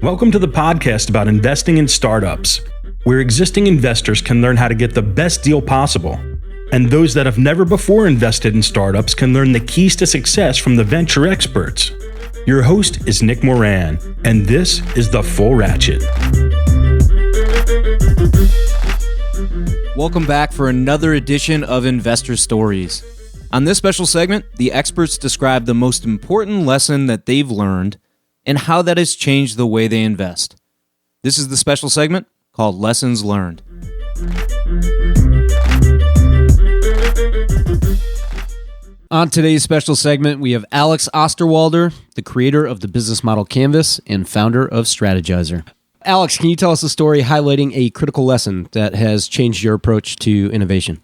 Welcome to the podcast about investing in startups, where existing investors can learn how to get the best deal possible. And those that have never before invested in startups can learn the keys to success from the venture experts. Your host is Nick Moran, and this is The Full Ratchet. Welcome back for another edition of Investor Stories. On this special segment, the experts describe the most important lesson that they've learned and how that has changed the way they invest. This is the special segment called Lessons Learned. On today's special segment, we have Alex Osterwalder, the creator of the business model Canvas and founder of Strategizer. Alex, can you tell us a story highlighting a critical lesson that has changed your approach to innovation?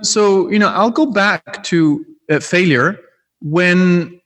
So, I'll go back to failure when,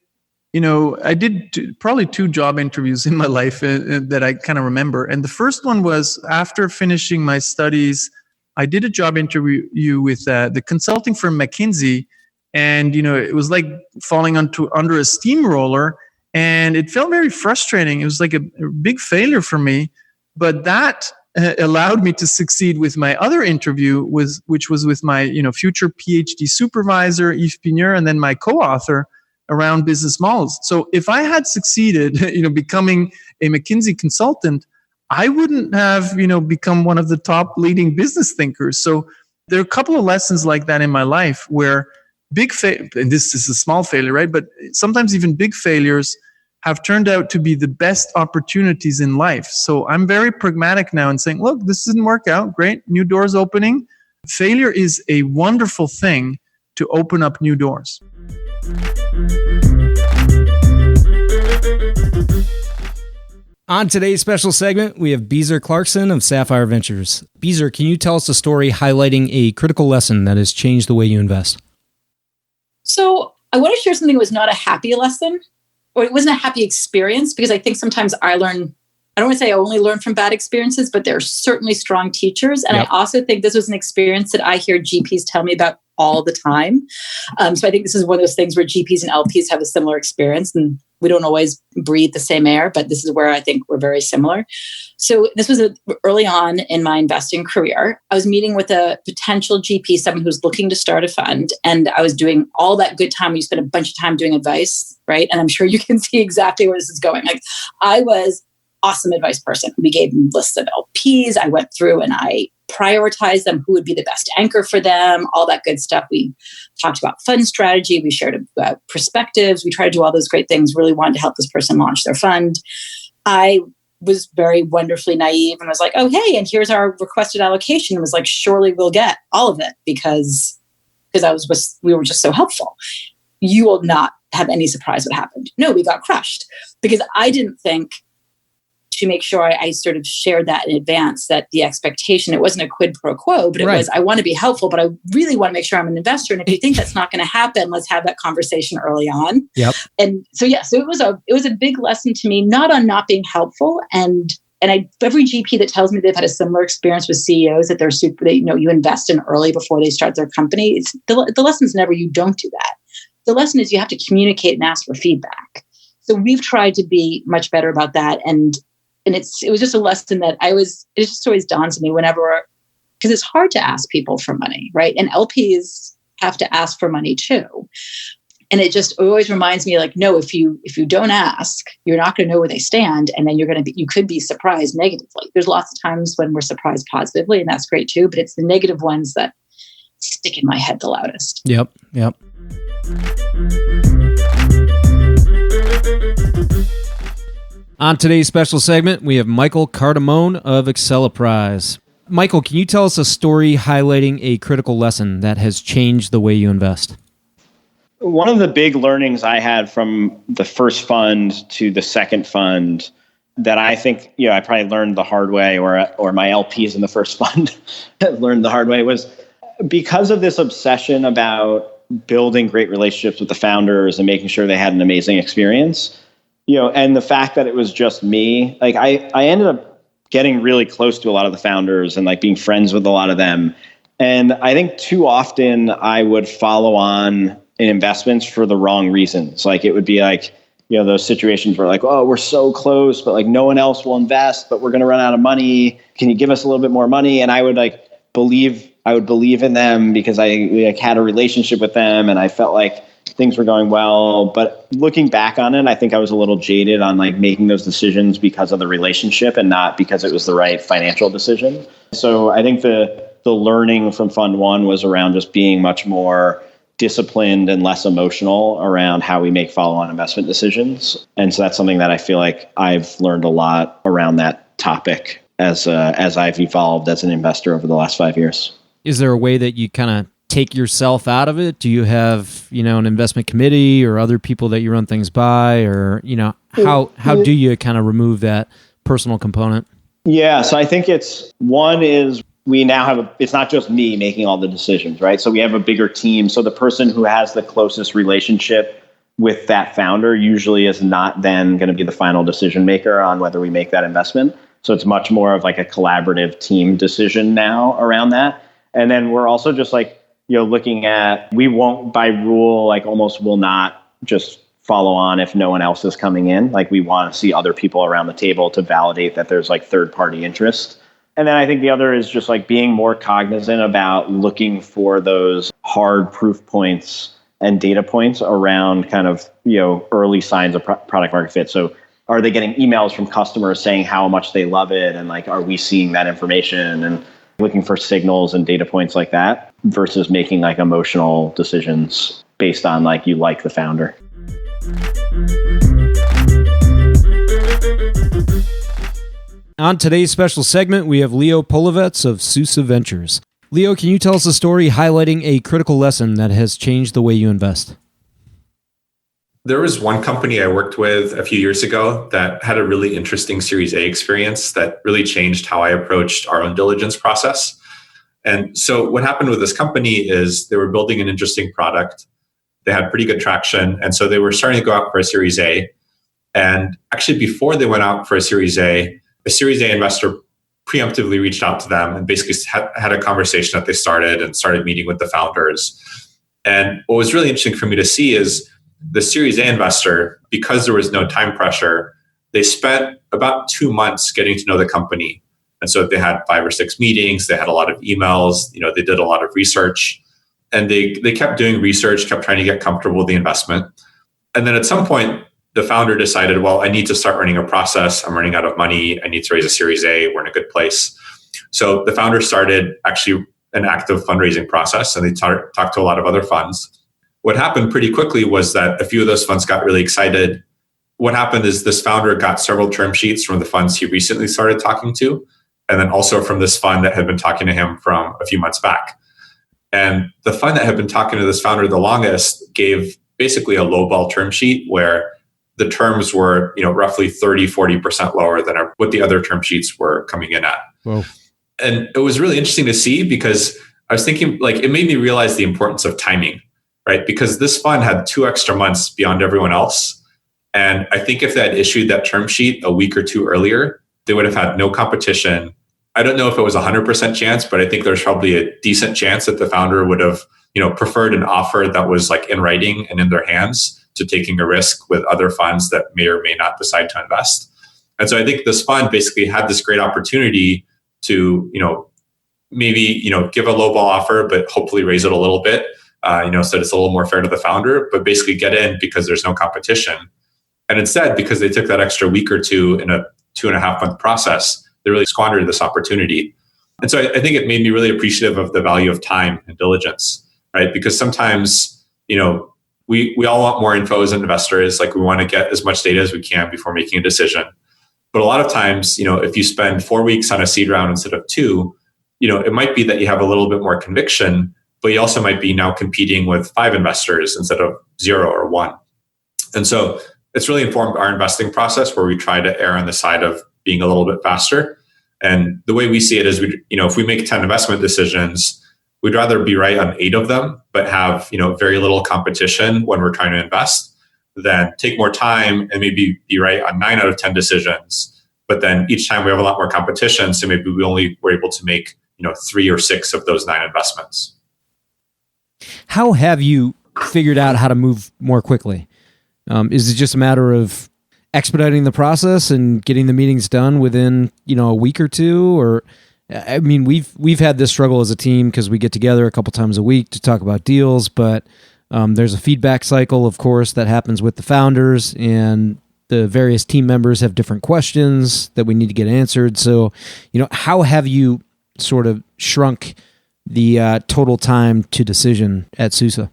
I did probably 2 job interviews in my life that I kind of remember. And the first one was after finishing my studies, I did a job interview with the consulting firm McKinsey. And, it was like falling under a steamroller. And it felt very frustrating. It was like a big failure for me. But that allowed me to succeed with my other interview, which was with my future PhD supervisor, Yves Pigneur, and then my co-author around business models. So if I had succeeded, becoming a McKinsey consultant, I wouldn't have, become one of the top leading business thinkers. So there are a couple of lessons like that in my life where and this is a small failure, right? But sometimes even big failures have turned out to be the best opportunities in life. So I'm very pragmatic now and saying, look, this didn't work out. Great. New doors opening. Failure is a wonderful thing to open up new doors. On today's special segment, we have Beezer Clarkson of Sapphire Ventures. Beezer, can you tell us a story highlighting a critical lesson that has changed the way you invest? So I want to share something that was not a happy lesson, or it wasn't a happy experience, because I think sometimes I don't want to say I only learn from bad experiences, but they're certainly strong teachers. And I also think this was an experience that I hear GPs tell me about all the time. So I think this is one of those things where GPs and LPs have a similar experience, and we don't always breathe the same air, but this is where I think we're very similar. So this was early on in my investing career. I was meeting with a potential GP, someone who's looking to start a fund. And I was doing all that good time. You spend a bunch of time doing advice, right? And I'm sure you can see exactly where this is going. Like, I was awesome advice person. We gave them lists of LPs. I went through and I prioritized them, who would be the best anchor for them, all that good stuff. We talked about fund strategy. We shared perspectives. We tried to do all those great things, really wanted to help this person launch their fund. I was very wonderfully naive and was like, oh, hey, and here's our requested allocation. It was like, surely we'll get all of it because we were just so helpful. You will not have any surprise what happened. No, we got crushed because I didn't think to make sure I sort of shared that in advance, that the expectation, it wasn't a quid pro quo, but it was, I want to be helpful, but I really want to make sure I'm an investor. And if you think that's not going to happen, let's have that conversation early on. Yep. And so, so it was a big lesson to me, not on not being helpful. And every GP that tells me they've had a similar experience with CEOs, that you invest in early before they start their company. The lesson's never, you don't do that. The lesson is you have to communicate and ask for feedback. So we've tried to be much better about that. And it was just a lesson that it just always dawns on me whenever, because it's hard to ask people for money, right? And LPs have to ask for money too. And it just always reminds me, like, no, if you don't ask, you're not going to know where they stand. And then you could be surprised negatively. There's lots of times when we're surprised positively, and that's great too, but it's the negative ones that stick in my head the loudest. Yep. On today's special segment, we have Michael Cardamone of Acceleprise. Michael, can you tell us a story highlighting a critical lesson that has changed the way you invest? One of the big learnings I had from the first fund to the second fund that I think, I probably learned the hard way, or my LPs in the first fund learned the hard way, was because of this obsession about building great relationships with the founders and making sure they had an amazing experience. And the fact that it was just me, like I ended up getting really close to a lot of the founders and like being friends with a lot of them. And I think too often I would follow on in investments for the wrong reasons. Like it would be like, those situations where like, oh, we're so close, but like no one else will invest, but we're going to run out of money. Can you give us a little bit more money? And I would believe in them because I had a relationship with them and I felt like things were going well. But looking back on it, I think I was a little jaded on like making those decisions because of the relationship and not because it was the right financial decision. So I think the learning from Fund One was around just being much more disciplined and less emotional around how we make follow-on investment decisions. And so that's something that I feel like I've learned a lot around that topic as I've evolved as an investor over the last 5 years. Is there a way that you kind of take yourself out of it? Do you have, an investment committee or other people that you run things by, or, how do you kind of remove that personal component? Yeah. So I think we now have it's not just me making all the decisions, right? So we have a bigger team. So the person who has the closest relationship with that founder usually is not then going to be the final decision maker on whether we make that investment. So it's much more of like a collaborative team decision now around that. And then we're also just like, looking at, we won't by rule, like almost will not just follow on if no one else is coming in. Like we want to see other people around the table to validate that there's like third party interest. And then I think the other is just like being more cognizant about looking for those hard proof points and data points around kind of, early signs of product market fit. So are they getting emails from customers saying how much they love it? And like, are we seeing that information and looking for signals and data points like that versus making like emotional decisions based on like, you like the founder. On today's special segment, we have Leo Polovets of Sousa Ventures. Leo, can you tell us a story highlighting a critical lesson that has changed the way you invest? There was one company I worked with a few years ago that had a really interesting Series A experience that really changed how I approached our own diligence process. And so what happened with this company is they were building an interesting product. They had pretty good traction. And so they were starting to go out for a Series A. And actually, before they went out for a Series A investor preemptively reached out to them and basically had a conversation that they started meeting with the founders. And what was really interesting for me to see is the Series A investor, because there was no time pressure, they spent about 2 months getting to know the company. And so they had 5 or 6 meetings, they had a lot of emails, they did a lot of research, and they kept doing research, kept trying to get comfortable with the investment. And then at some point, the founder decided, well, I need to start running a process. I'm running out of money. I need to raise a Series A. We're in a good place. So the founder started actually an active fundraising process, and they talked to a lot of other funds. What happened pretty quickly was that a few of those funds got really excited. What happened is this founder got several term sheets from the funds he recently started talking to, and then also from this fund that had been talking to him from a few months back. And the fund that had been talking to this founder the longest gave basically a lowball term sheet where the terms were, roughly 30-40% lower than what the other term sheets were coming in at. Whoa. And it was really interesting to see because I was thinking, like, it made me realize the importance of timing, right? Because this fund had 2 extra months beyond everyone else. And I think if they had issued that term sheet a week or 2 earlier, they would have had no competition. I don't know if it was 100% chance, but I think there's probably a decent chance that the founder would have, preferred an offer that was like in writing and in their hands to taking a risk with other funds that may or may not decide to invest. And so I think this fund basically had this great opportunity to, maybe, give a lowball offer, but hopefully raise it a little bit, so that it's a little more fair to the founder, but basically get in because there's no competition. And instead, because they took that extra week or 2 in a 2.5 month process, they really squandered this opportunity. And so I think it made me really appreciative of the value of time and diligence, right? Because sometimes, we all want more info as investors. Like we want to get as much data as we can before making a decision. But a lot of times, if you spend 4 weeks on a seed round instead of 2, it might be that you have a little bit more conviction, but you also might be now competing with 5 investors instead of 0 or 1. And so it's really informed our investing process where we try to err on the side of being a little bit faster. And the way we see it is, if we make 10 investment decisions, we'd rather be right on 8 of them, but have, very little competition when we're trying to invest than take more time and maybe be right on 9 out of 10 decisions. But then each time we have a lot more competition. So maybe we only were able to make, 3 or 6 of those 9 investments. How have you figured out how to move more quickly? Is it just a matter of expediting the process and getting the meetings done within, a week or two? Or, I mean, we've had this struggle as a team because we get together a couple times a week to talk about deals, but there's a feedback cycle, of course, that happens with the founders, and the various team members have different questions that we need to get answered. So, how have you sort of shrunk the total time to decision at SUSE?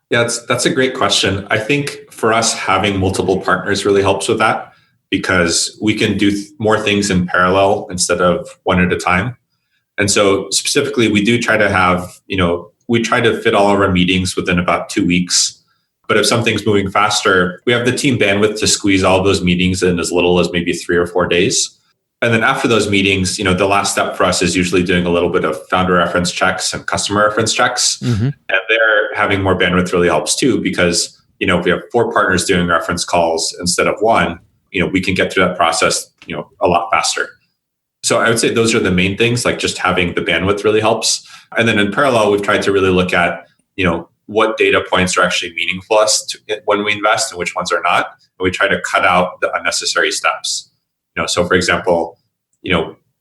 Yeah, that's a great question. I think for us, having multiple partners really helps with that, because we can do more things in parallel instead of one at a time. And so specifically, we do try to have, we try to fit all of our meetings within about 2 weeks. But if something's moving faster, we have the team bandwidth to squeeze all of those meetings in as little as maybe 3 or 4 days. And then after those meetings, the last step for us is usually doing a little bit of founder reference checks and customer reference checks. Mm-hmm. And there, having more bandwidth really helps too, because, if we have 4 partners doing reference calls instead of 1, we can get through that process, a lot faster. So I would say those are the main things, like just having the bandwidth really helps. And then in parallel, we've tried to really look at, what data points are actually meaningful to us when we invest and which ones are not. And we try to cut out the unnecessary steps. So for example,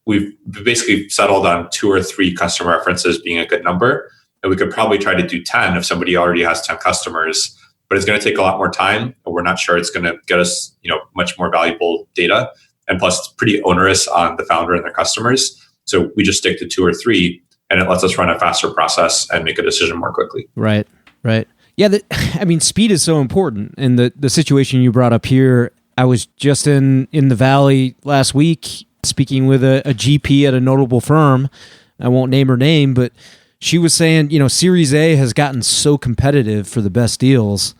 we've basically settled on 2 or 3 customer references being a good number. And we could probably try to do 10 if somebody already has 10 customers, but it's going to take a lot more time. And we're not sure it's going to get us, much more valuable data. And plus, it's pretty onerous on the founder and their customers. So we just stick to 2 or 3, and it lets us run a faster process and make a decision more quickly. Right. Yeah, speed is so important. And the situation you brought up here, I was just in the Valley last week speaking with a GP at a notable firm. I won't name her name, but she was saying, Series A has gotten so competitive for the best deals.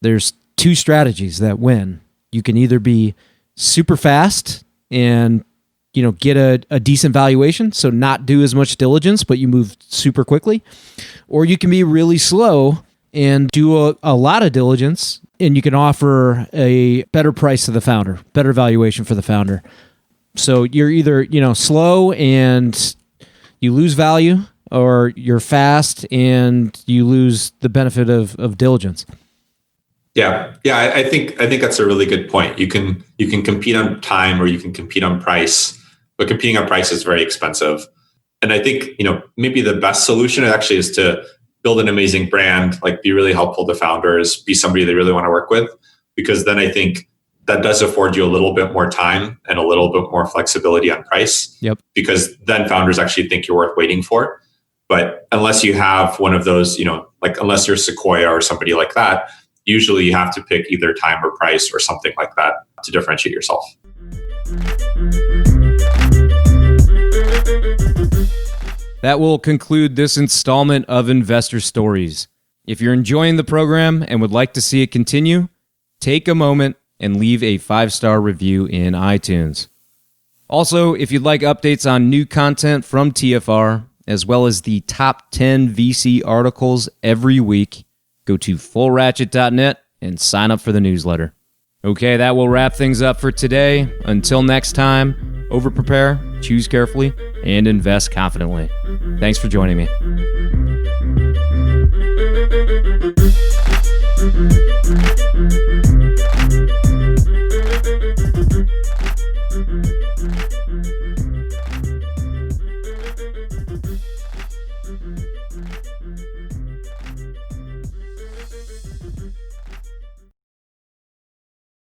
There's 2 strategies that win. You can either be super fast and, get a decent valuation, so not do as much diligence, but you move super quickly. Or you can be really slow and do a lot of diligence, and you can offer a better price to the founder, better valuation for the founder. So you're either, slow and you lose value, or you're fast and you lose the benefit of diligence. Yeah. I think that's a really good point. You can compete on time or you can compete on price, but competing on price is very expensive. And I think, maybe the best solution actually is to build an amazing brand, like be really helpful to founders, be somebody they really want to work with, because then I think that does afford you a little bit more time and a little bit more flexibility on price. Yep. Because then founders actually think you're worth waiting for. But unless you have one of those, unless you're Sequoia or somebody like that, usually you have to pick either time or price or something like that to differentiate yourself. That will conclude this installment of Investor Stories. If you're enjoying the program and would like to see it continue, take a moment and leave a 5-star review in iTunes. Also, if you'd like updates on new content from TFR, as well as the top 10 VC articles every week, go to fullratchet.net and sign up for the newsletter. Okay, that will wrap things up for today. Until next time, over-prepare, choose carefully, and invest confidently. Thanks for joining me.